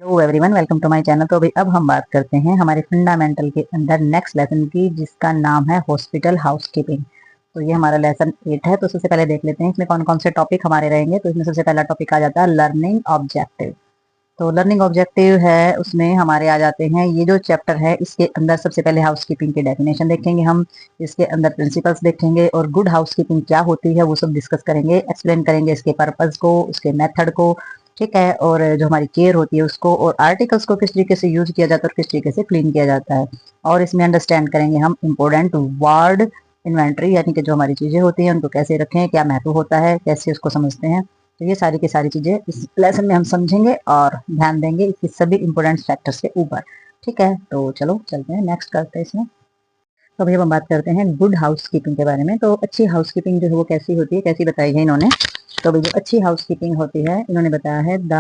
Hello everyone, welcome to my channel. तो अभी अब हम बात करते हैं हमारे फंडामेंटल के अंदर नेक्स्ट लेसन की, जिसका नाम है हॉस्पिटल हाउसकीपिंग। तो ये हमारा लेसन 8 है। तो सबसे पहले देख लेते हैं इसमें कौन कौन से टॉपिक हमारे रहेंगे। तो इसमें सबसे पहला टॉपिक आ जाता है लर्निंग ऑब्जेक्टिव। तो लर्निंग ऑब्जेक्टिव है, उसमें हमारे आ जाते हैं ये जो चैप्टर है, इसके अंदर सबसे पहले हाउसकीपिंग की डेफिनेशन देखेंगे हम। इसके अंदर प्रिंसिपल्स देखेंगे और गुड हाउसकीपिंग क्या होती है वो सब डिस्कस करेंगे, एक्सप्लेन करेंगे इसके पर्पज को, उसके मेथड को। ठीक है, और जो हमारी केयर होती है उसको, और आर्टिकल्स को किस तरीके से यूज किया जाता है और किस तरीके से क्लीन किया जाता है। और इसमें अंडरस्टैंड करेंगे हम इम्पोर्टेंट वर्ड इन्वेंट्री, यानी कि जो हमारी चीजें होती हैं उनको कैसे रखें, क्या महत्व होता है, कैसे उसको समझते हैं। तो ये सारी की सारी चीजें इस लेसन में हम समझेंगे और ध्यान देंगे इसकी सभी इंपॉर्टेंट फैक्टर्स के ऊपर। ठीक है, तो चलो चलते हैं, नेक्स्ट करते हैं इसमें। तो अभी हम बात करते हैं गुड हाउस कीपिंग के बारे में। तो अच्छी हाउस कीपिंग जो है वो कैसी होती है, कैसी बताई है इन्होंने। तो अभी जो अच्छी हाउस कीपिंग होती है, इन्होंने बताया है the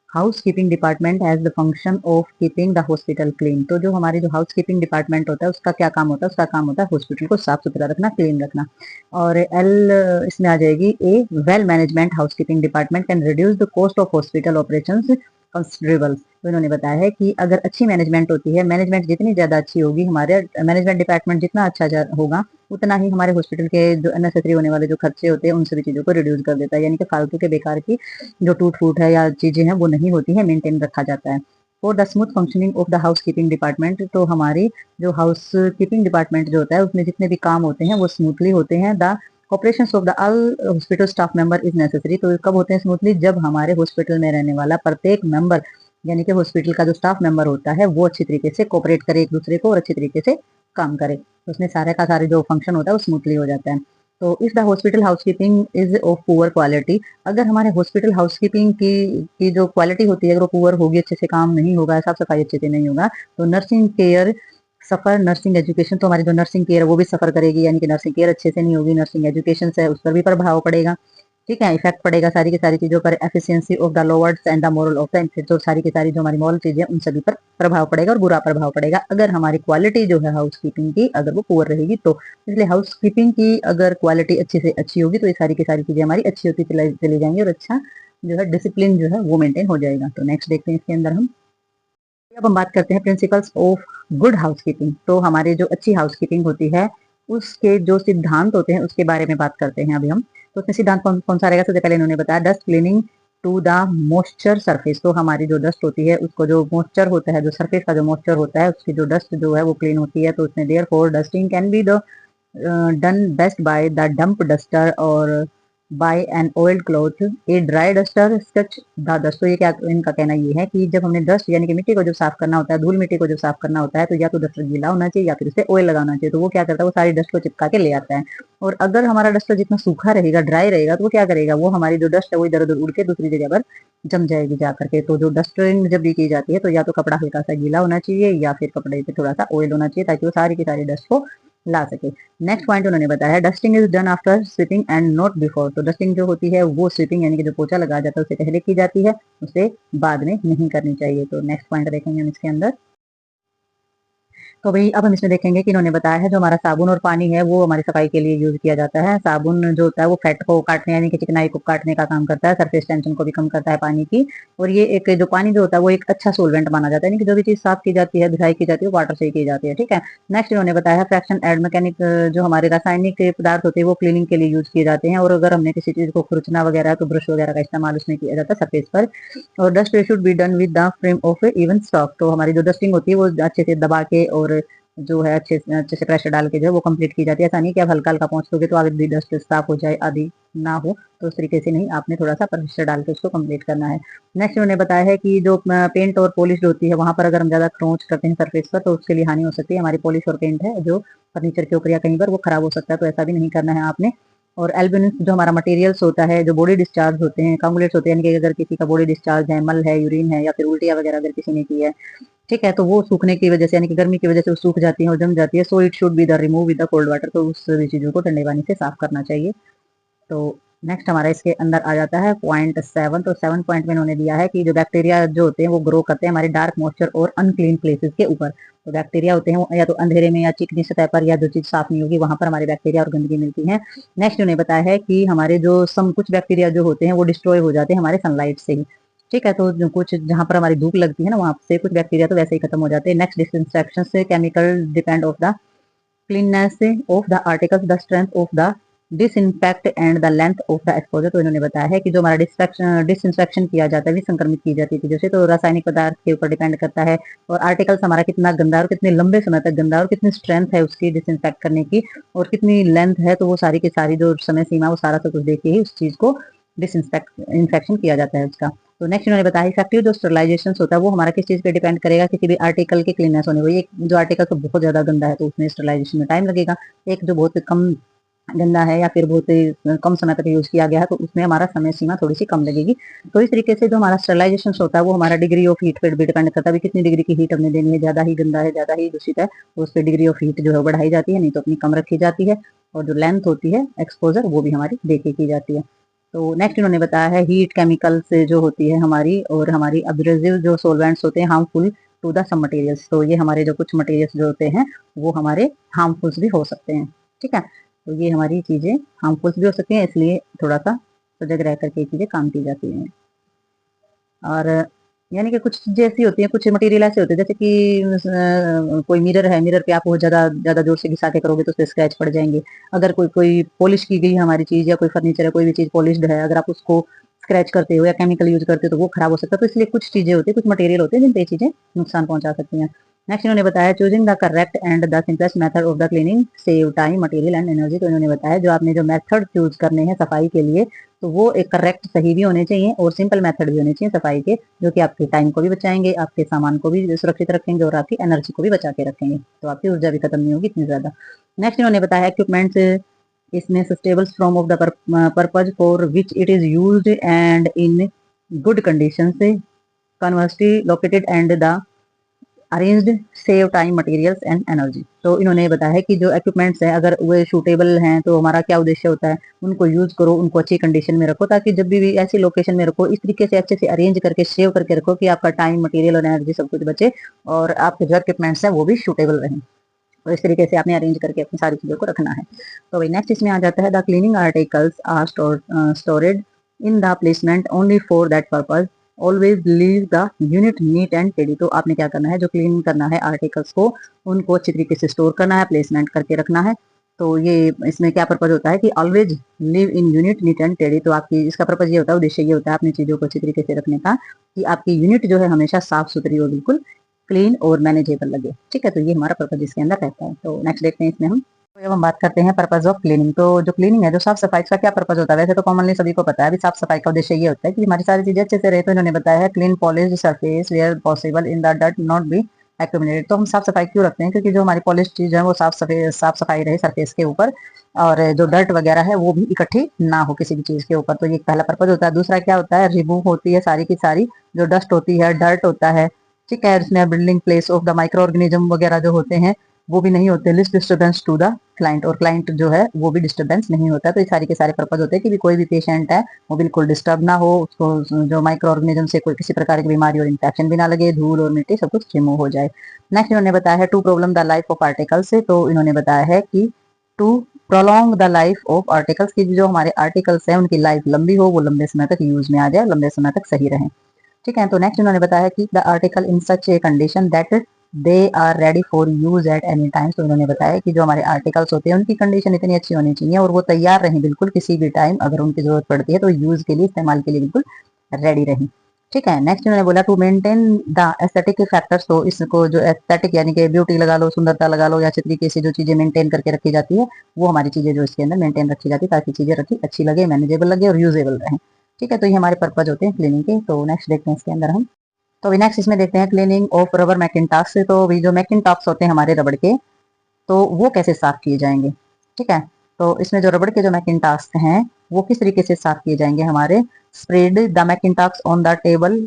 house keeping department has the function of keeping the hospital clean. तो जो हमारी जो हाउस कीपिंग डिपार्टमेंट होता है उसका क्या काम होता है, उसका काम होता है हॉस्पिटल को साफ सुथरा रखना, क्लीन रखना। और एल इसमें आ जाएगी a well management housekeeping department can reduce the cost of hospital operations considerable. तो इन्होंने बताया है कि अगर अच्छी मैनेजमेंट होती है, मैनेजमेंट जितनी ज्यादा अच्छी होगी, हमारे मैनेजमेंट डिपार्टमेंट जितना अच्छा होगा, उतना ही हमारे हॉस्पिटल के जो अननेसेसरी होने वाले जो खर्चे होते हैं उन सभी चीजों को रिड्यूस कर देता है। यानी कि फालतू के बेकार की जो टूट फूट है या चीजें हैं वो नहीं होती है, मेंटेन रखा जाता है। For the smooth functioning of the house keeping department, तो हमारी जो हाउस कीपिंग डिपार्टमेंट जो होता है उसमें जितने भी काम होते हैं वो स्मूथली होते हैं। The operation of the all hospital staff member is necessary. तो कब होते हैं स्मूथली, जब हमारे हॉस्पिटल में रहने वाला प्रत्येक मेंबर, यानी कि हॉस्पिटल का जो स्टाफ मेंबर होता है वो अच्छी तरीके से कोऑपरेट करे एक दूसरे को और अच्छी तरीके से काम करे, तो उसमें सारे का सारे जो फंक्शन होता है वो स्मूथली हो जाता है। तो if the hospital housekeeping is of poor quality, अगर हमारे हॉस्पिटल हाउसकीपिंग की जो क्वालिटी होती है अगर वो पुअर होगी, अच्छे से काम नहीं होगा, साफ सफाई अच्छे से नहीं होगा, तो नर्सिंग केयर सफर, नर्सिंग एजुकेशन, तो हमारी जो नर्सिंग केयर है वो भी सफर करेगी। यानी कि नर्सिंग केयर अच्छे से नहीं होगी, नर्सिंग एजुकेशन है उस पर भी प्रभाव पड़ेगा। ठीक है, इफेक्ट पड़ेगा सारी की सारी चीजों पर। Efficiency of the lowers and the moral of the, तो सारी की सारी जो हमारी मॉरल चीजें उन सभी पर प्रभाव पड़ेगा और बुरा प्रभाव पड़ेगा अगर हमारी क्वालिटी जो है हाउस कीपिंग की अगर वो पुअर रहेगी तो। इसलिए हाउस कीपिंग की अगर क्वालिटी अच्छी से अच्छी होगी तो ये सारी की सारी चीजें हमारी अच्छी होती चली जाएंगी और अच्छा जो है डिसिप्लिन जो है वो मेंटेन हो जाएगा। तो नेक्स्ट देखते हैं इसके अंदर हम। अब हम बात करते हैं प्रिंसिपल्स ऑफ गुड हाउसकीपिंग। तो हमारी जो अच्छी हाउसकीपिंग होती है उसके जो सिद्धांत होते हैं उसके बारे में बात करते हैं अभी हम। तो उसमें सिद्धांत कौन कौन सा रहेगा, सबसे पहले इन्होंने बताया dust cleaning to the moisture surface. तो हमारी जो डस्ट होती है उसको जो मॉइस्चर होता है, जो सरफेस का जो मॉइस्चर होता है उसकी जो डस्ट जो है वो क्लीन होती है। तो उसमें there for dusting can be the done best by the damp duster और by an old cloth a dry duster scotch the dust. तो ये क्या इनका कहना ये है कि जब हमने डस्ट यानी कि मिट्टी को जब साफ करना होता है, धूल मिट्टी को जब साफ करना होता है, तो या तो डस्टर गीला होना चाहिए या फिर उसे ऑयल लगाना चाहिए। तो वो क्या करता है, वो सारी डस्ट को चिपका के ले आता है। और अगर हमारा डस्टर जितना सूखा रहेगा, ड्राई रहेगा, तो वो क्या करेगा, वो हमारी जो डस्ट है वो इधर उधर उड़ के दूसरी जगह पर जम जाएगी जा करके। तो जो डस्टिंग जब भी की जाती है तो या तो कपड़ा हल्का सा गीला होना चाहिए या फिर कपड़े पे थोड़ा सा ऑयल होना चाहिए, ताकि वो सारी की सारी डस्ट को ला सके। नेक्स्ट पॉइंट उन्होंने बताया dusting is done after sweeping and not before. तो डस्टिंग जो होती है वो स्वीपिंग यानी कि जो पोछा लगाया जाता है उससे पहले की जाती है, उसे बाद में नहीं करनी चाहिए। तो नेक्स्ट पॉइंट देखेंगे हम इसके अंदर। तो भाई अब हम इसमें देखेंगे कि इन्होंने बताया है जो हमारा साबुन और पानी है वो हमारी सफाई के लिए यूज किया जाता है। साबुन जो होता है वो फैट को काटने यानी कि चिकनाई को काटने का काम करता है, सरफेस टेंशन को भी कम करता है पानी की। और ये एक जो पानी जो होता है वो एक अच्छा सोलवेंट माना जाता है, यानी कि जो भी चीज साफ की जाती है, धुलाई की जाती है, वाटर से ही की जाती है। ठीक है, नेक्स्ट इन्होंने बताया है फ्रैक्शन एड मैकेनिक, जो हमारे रासायनिक पदार्थ होते हैं वो क्लीनिंग के लिए यूज किए जाते हैं। और अगर हमने किसी चीज को खुरचना वगैरह तो ब्रश वगैरह का इस्तेमाल उसमें किया जाता है सरफेस पर। और dust should be done with the frame of even soft. तो हमारी जो डस्टिंग होती है वो अच्छे से दबा के और जो है अच्छे अच्छे से प्रेशर डाल के जो है वो कंप्लीट की जाती है। ऐसा नहीं कि आप हल्का हल्का पहुंच दोगे तो आगे डस्ट साफ हो जाए, आदि ना हो, तो उस तरीके से नहीं, आपने थोड़ा सा प्रेशर डाल के उसको कंप्लीट करना है। नेक्स्ट उन्होंने बताया है कि जो पेंट और पॉलिश होती है वहां पर अगर हम ज्यादा क्रोच करते हैं सरफेस पर तो उसके लिए हानि हो सकती है। हमारी पॉलिश और पेंट है जो फर्नीचर के ऊपर या कहीं पर वो खराब हो सकता है, तो ऐसा भी नहीं करना है आपने। और एल्बुमिन जो हमारा मटेरियल्स होता है, जो बॉडी डिस्चार्ज होते हैं, कांगुलेट्स होते हैं, यानी कि अगर किसी का बॉडी डिस्चार्ज है, मल है, यूरिन है या फिर उल्टियाँ वगैरह अगर किसी ने की है, ठीक है, तो वो सूखने की वजह से यानी कि गर्मी की वजह से वो सूख जाती है और जम जाती है। So it should be the remove with the cold water. तो उस सभी चीजों को ठंडे पानी से साफ करना चाहिए। तो नेक्स्ट हमारा इसके अंदर आ जाता है पॉइंट 7। तो 7 पॉइंट में इन्होंने दिया है कि जो बैक्टीरिया जो होते हैं वो ग्रो करते हैं हमारे डार्क मॉइस्चर और अनक्लीन प्लेसेस के ऊपर। तो बैक्टीरिया होते हैं या तो अंधेरे में या चिकनी सतह पर या जो चीज साफ नहीं होगी वहां पर हमारे बैक्टीरिया और गंदगी मिलती है। नेक्स्ट उन्होंने बताया है कि हमारे जो कुछ बैक्टीरिया जो होते हैं वो डिस्ट्रॉय हो जाते हैं हमारे सनलाइट से ही। ठीक है, तो कुछ जहाँ पर हमारी धूप लगती है ना वहां से कुछ बैक्टीरिया तो वैसे ही खत्म हो जाते हैं। नेक्स्ट, डिसइंफेक्शन से chemical depend of the cleanness of the articles, the strength of the disinfect and the length of the exposure. तो इन्होंने बताया है कि जो हमारा डिसइंफेक्शन किया जाता है, विसंक्रमित की जाती है जैसे, तो रासायनिक पदार्थ के ऊपर डिपेंड करता है, और आर्टिकल्स हमारा कितना गंदा और कितने लंबे समय तक गंदा और कितनी स्ट्रेंथ है उसकी डिसइंफेक्ट करने की और कितनी लेंथ है, तो वो सारी की सारी जो समय सीमा वो सारा सब कुछ देख के ही उस चीज को डिसइंफेक्शन किया जाता है उसका। तो नेक्स्ट इन्होंने बताया इफेक्टिव जो स्टरलाइजेशन होता है वो हमारा किस चीज पे डिपेंड करेगा, किसी भी आर्टिकल के क्लीननेस होने को। एक जो आर्टिकल तो बहुत ज्यादा गंदा है तो उसमें स्टरलाइजेशन में टाइम लगेगा, एक जो बहुत कम गंदा है या फिर बहुत ही कम समय तक यूज किया गया है तो उसमें हमारा समय सीमा थोड़ी सी कम लगेगी। तो इस तरीके से जो हमारा स्टरलाइजेशन होता है वो हमारा डिग्री ऑफ हीट पे भी डिपेंड करता है, कितनी डिग्री की हीट हमने देनी है, ज्यादा ही गंदा है, ज्यादा ही दूषित है तो उस पर डिग्री ऑफ हीट जो है बढ़ाई जाती है, नहीं तो अपनी कम रखी जाती है। और जो लेंथ होती है एक्सपोजर वो भी हमारी देख के की जाती है। तो नेक्स्ट इन्होंने बताया है हीट केमिकल से जो होती है हमारी, और हमारी अब्रेसिव जो सोलवेंट्स होते हैं harmful to the some materials. तो ये हमारे जो कुछ मटेरियल्स जो होते हैं वो हमारे हार्मफुल्स भी हो सकते हैं। ठीक है, तो ये हमारी चीजें हार्मफुल्स भी हो सकती हैं, इसलिए थोड़ा सा सजग रह करके ये चीजें काम की जाती हैं। और यानी कि कुछ चीजें ऐसी होती हैं, कुछ मटेरियल ऐसे होते हैं जैसे कि कोई मिरर है, मिरर पे आप बहुत ज्यादा ज्यादा जोर से घिसा के करोगे तो उस पर स्क्रैच पड़ जाएंगे। अगर कोई कोई पॉलिश की गई हमारी चीज या कोई फर्नीचर है, कोई भी चीज पॉलिश्ड है, अगर आप उसको स्क्रैच करते हो या केमिकल यूज करते हो तो वो खराब हो सकता है। तो इसलिए कुछ चीजें होती है, कुछ मटेरियल होते हैं जिन पे चीजें नुकसान पहुंचा सकती हैं। नेक्स्ट इन्होंने बताया choosing the correct and the simplest method of the cleaning save time material and energy. तो इन्होंने बताया जो आपने जो मेथड चूज करने हैं सफाई के लिए तो वो एक करेक्ट सही भी होने चाहिए और सिंपल मेथड भी होने चाहिए सफाई के, जो कि आपके टाइम को भी बचाएंगे, आपके सामान को भी सुरक्षित रखेंगे और आपकी एनर्जी को भी बचा के रखेंगे, तो आपकी ऊर्जा भी खत्म नहीं होगी इतनी ज्यादा। नेक्स्ट इन्होंने बताया इक्विपमेंट्स इसमें suitable from of the purpose for which it is used and in good condition से conversely located and the arranged save time materials and energy. तो इन्होंने बताया है कि जो इक्विपमेंट्स हैं अगर वो सूटेबल हैं तो हमारा क्या उद्देश्य होता है, उनको यूज करो, उनको अच्छी कंडीशन में रखो ताकि जब भी ऐसी लोकेशन में रखो इस तरीके से अच्छे से अरेंज करके सेव करके रखो कि आपका टाइम मटेरियल और एनर्जी सब कुछ बचे और आपके जो इक्विपमेंट्स हैं वो भी सूटेबल रहें। तो इस तरीके से आपने अरेंज करके अपनी सारी चीजों को रखना है। तो भाई नेक्स्ट इसमें आ जाता है the cleaning articles are stored in the placement only for that purpose always leave the unit neat and tidy. तो आपने क्या करना है, जो क्लीन करना है आर्टिकल्स को उनको अच्छी तरीके से स्टोर करना है, प्लेसमेंट करके रखना है। तो ये इसमें क्या पर्पज होता है कि always live in unit neat and tidy. तो आपकी इसका पर्पज ये होता है, उद्देश्य ये होता है अपनी चीजों को अच्छी तरीके से रखने का कि आपकी यूनिट जो है हमेशा साफ सुथरी हो, बिल्कुल क्लीन और मैनेजेबल लगे। ठीक है, तो ये हमारा पर्पज इसके अंदर रहता है। तो नेक्स्ट देखते हैं इसमें हम, तो अब हम बात करते हैं पर्पज ऑफ क्लीनिंग। तो जो क्लीनिंग है, जो साफ सफाई का क्या पर्पज होता है, वैसे तो कॉमनली सभी को पता है, अभी साफ सफाई का उद्देश्य ये होता है कि हमारी सारी चीजें अच्छे से रहे। तो इन्होंने बताया है clean polish surface where possible in the dirt not be accumulated. तो हम साफ सफाई क्यों रखते हैं, क्योंकि जो हमारी पॉलिश चीज है वो साफ सफाई रहे सरफेस के ऊपर और जो डर्ट वगैरह है वो भी इकट्ठी ना हो किसी भी चीज के ऊपर। तो ये पहला पर्पज होता है। दूसरा क्या होता है, रिमूव होती है सारी की सारी जो डस्ट होती है, डर्ट होता है। ठीक है, इसमें building place of the micro organism वगैरह जो होते हैं वो भी नहीं होते, least disturbance to the client, और क्लाइंट जो है वो भी डिस्टर्बेंस नहीं होता। तो ये सारे के सारे पर्पज होते हैं कि भी कोई भी पेशेंट है वो बिल्कुल डिस्टर्ब ना हो, उसको जो माइक्रो ऑर्गेनिज्म से कोई किसी प्रकार की बीमारी और इन्फेक्शन भी ना लगे, धूल और मिट्टी सब कुछ रिमूव हो जाए। नेक्स्ट इन्होंने बताया है to problem the life of articles से। तो इन्होंने बताया है कि to prolong the life of articles की जो हमारे आर्टिकल्स हैं उनकी लाइफ लंबी हो, वो लंबे समय तक यूज में आ जाए, लंबे समय तक सही रहे। ठीक है, तो नेक्स्ट उन्होंने बताया कि the article in such a condition that they are ready for use at any time. तो उन्होंने बताया कि जो हमारे आर्टिकल्स होते हैं उनकी कंडीशन इतनी अच्छी होनी चाहिए और वो तैयार रहें बिल्कुल किसी भी टाइम अगर उनकी जरूरत पड़ती है तो यूज के लिए, इस्तेमाल के लिए बिल्कुल रेडी रहें। ठीक है, नेक्स्ट उन्होंने बोला to maintain the aesthetic factors. तो इसको जो एस्थेटिक यानी कि ब्यूटी लगा लो, सुंदरता लगा लो, या अच्छी तरीके से जो चीजें मेंटेन करके रखी जाती है वो हमारी चीजें जो इसके अंदर मेंटेन रखी जाती है ताकि चीजें रखी अच्छी लगे, मैनेजेबल लगे और यूजेबल रहे। ठीक है, तो ये हमारे पर्पज होते हैं क्लीनिंग के। तो नेक्स्ट देखते हैं इसके अंदर हम, तो अभी नेक्स्ट इसमें देखते हैं क्लीनिंग ऑफ रबर मैकिनटॉक्स से। तो अभी जो मैकिनटॉक्स होते हैं हमारे रबड़ के, तो वो कैसे साफ किए जाएंगे। ठीक है, तो इसमें जो रबड़ के जो मैकिनटॉक्स हैं वो किस तरीके से साफ किए जाएंगे हमारे, spread the mackintoshes on the table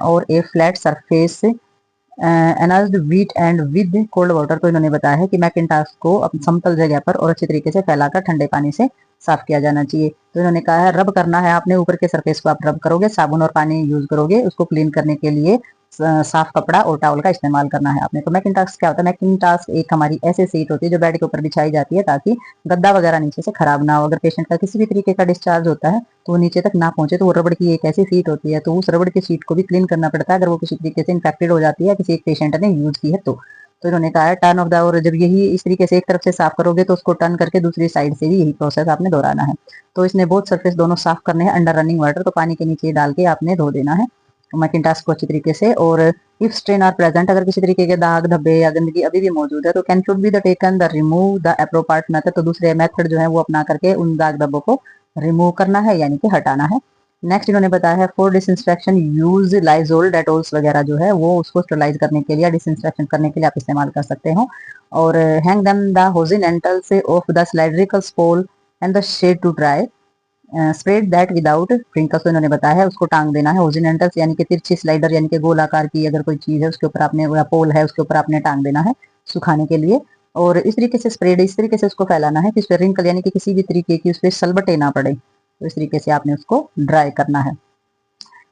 और a flat surface energised wet and with cold water. तो इन्होंने बताया है कि मैकिनटॉक्स को अपनी समतल जगह पर और अच्छी तरीके से फैलाकर ठंडे पानी से साफ किया जाना चाहिए। तो इन्होंने कहा है रब करना है आपने, ऊपर के सरफेस को आप रब करोगे, साबुन और पानी यूज करोगे उसको क्लीन करने के लिए, साफ कपड़ा और टॉवल का इस्तेमाल करना है आपने। तो मैकिंटॉश क्या होता है? मैकिंटॉश एक हमारी ऐसी सीट होती है जो बेड के ऊपर बिछाई जाती है ताकि गद्दा वगैरह नीचे से खराब ना हो। अगर पेशेंट का किसी भी तरीके का डिस्चार्ज होता है तो वो नीचे तक ना पहुंचे, तो वो रबड़ की एक ऐसी सीट होती है, तो उस रबड़ की सीट को भी क्लीन करना पड़ता है अगर वो किसी तरीके से इन्फेक्टेड हो जाती है, किसी एक पेशेंट ने यूज की है तो इन्होंने कहा है टर्न ऑफ द, और जब यही इस तरीके से एक तरफ से साफ करोगे तो उसको टर्न करके दूसरी साइड से भी यही प्रोसेस आपने दोहराना है। तो इसने बहुत सरफेस दोनों साफ करने हैं अंडर रनिंग वाटर, तो पानी के नीचे डाल के आपने धो देना है मैकिंटॉश को अच्छी तरीके से। और इफ स्ट्रेन आर प्रेजेंट, अगर किसी तरीके के दाग धब्बे या गंदगी अभी भी मौजूद है तो can should be the taken the remove the appropriate method, तो दूसरे मेथड जो है वो अपना करके उन दाग धब्बों को रिमूव करना है यानी कि हटाना है। नेक्स्ट इन्होंने बताया है फॉर डिसइंफेक्शन यूज लाइजोल डेटोल्स वगैरह जो है वो उसको स्टरलाइज करने के लिए, डिसइंफेक्शन करने के लिए आप इस्तेमाल कर सकते हो। और हैंग देम द होरिजेंटल से of the cylindrical spool and the shade to dry, spread that without wrinkles, तो इन्होंने बताया है उसको टांग देना है होरिजेंटल यानी कि तिरछी स्लाइडर यानी कि गोल आकार की अगर कोई चीज है उसके ऊपर आपने, या पोल है उसके ऊपर आपने टांग देना है सुखाने के लिए। और इस तरीके से स्प्रेड इस तरीके से उसको फैलाना है कि उस पर रिंकल यानी कि किसी भी तरीके की उस पर सलबटे ना पड़े, तो इस तरीके से आपने उसको ड्राई करना है।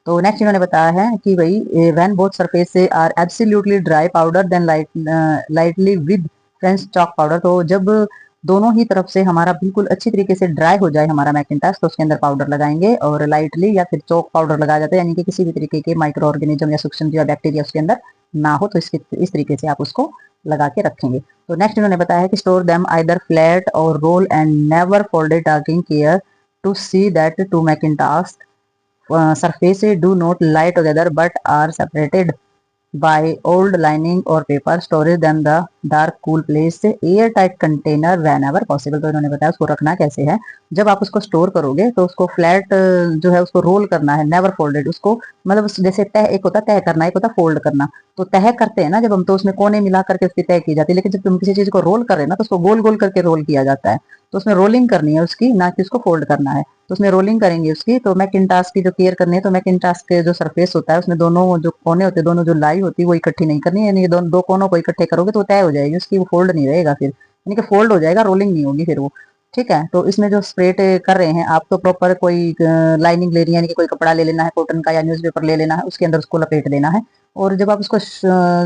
तो नेक्स्ट इन्होंने बताया है कि भाई when both surface are absolutely dry powder then lightly with French chalk powder, तो जब दोनों ही तरफ से हमारा बिल्कुल अच्छी तरीके से ड्राई हो जाए हमारा मैकिंटॉश तो उसके अंदर पाउडर लगाएंगे, और लाइटली या फिर चौक पाउडर लगाया जाता है यानी कि किसी भी तरीके के माइक्रो ऑर्गेनिज्म या सूक्ष्म जीव या बैक्टीरिया उसके अंदर ना हो, तो इस तरीके से आप उसको लगा के रखेंगे। तो नेक्स्ट इन्होंने बताया है कि स्टोर देम आइदर फ्लैट और roll and never folded, taking care to see that two mackintosh surfaces do not lie together but are separated by old lining or paper, storage them the dark cool place, air tight container whenever possible। तो इन्होंने बताया उसको रखना कैसे है। जब आप उसको स्टोर करोगे तो उसको फ्लैट जो है उसको रोल करना है, नेवर फोल्डेड, उसको मतलब जैसे तह, एक होता तह करना, एक होता फोल्ड करना। तो तह करते हैं ना जब हम, तो उसमें कोने मिला करके उसकी तह की जाती है, लेकिन जब तुम किसी चीज को रोल कर रहे हैं ना तो उसको गोल गोल करके रोल किया जाता है, तो उसमें रोलिंग करनी है उसकी, ना कि उसको फोल्ड करना है। तो उसमें रोलिंग करेंगे उसकी। तो मैकिंटॉश की जो केयर करनी है तो मैकिंटॉश के जो सरफेस होता है उसमें दोनों जो कोने होते हैं, दोनों जो लाई होती है वो इकट्ठी नहीं करनी है, यानी दोनों दो कोनों को इकट्ठे करोगे तो वो तय हो जाएगी उसकी, वो फोल्ड नहीं रहेगा फिर, यानी कि फोल्ड हो जाएगा, रोलिंग नहीं होगी फिर वो। ठीक है, तो इसमें जो स्प्रे कर रहे हैं आप तो प्रॉपर कोई लाइनिंग ले रही है यानी कि कोई कपड़ा ले लेना है कॉटन का या न्यूज़पेपर ले लेना है, उसके अंदर उसको लपेट देना है। और जब आप उसको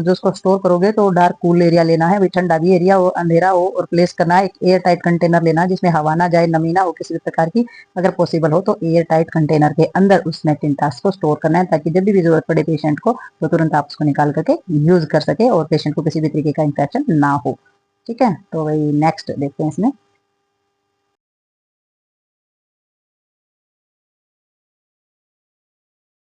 जो उसको स्टोर करोगे तो डार्क कूल एरिया लेना है, ठंडा भी एरिया हो, अंधेरा हो, और प्लेस करना है एक एयर टाइट कंटेनर लेना है जिसमें हवा ना जाए, नमी ना हो किसी भी प्रकार की। अगर पॉसिबल हो तो एयर टाइट कंटेनर के अंदर उस मैकिंटॉश को स्टोर करना है ताकि जब भी जरूरत पड़े पेशेंट को तो तुरंत आप उसको निकाल करके यूज कर सके और पेशेंट को किसी भी तरीके का इन्फेक्शन ना हो। ठीक है, तो वही नेक्स्ट देखते हैं इसमें।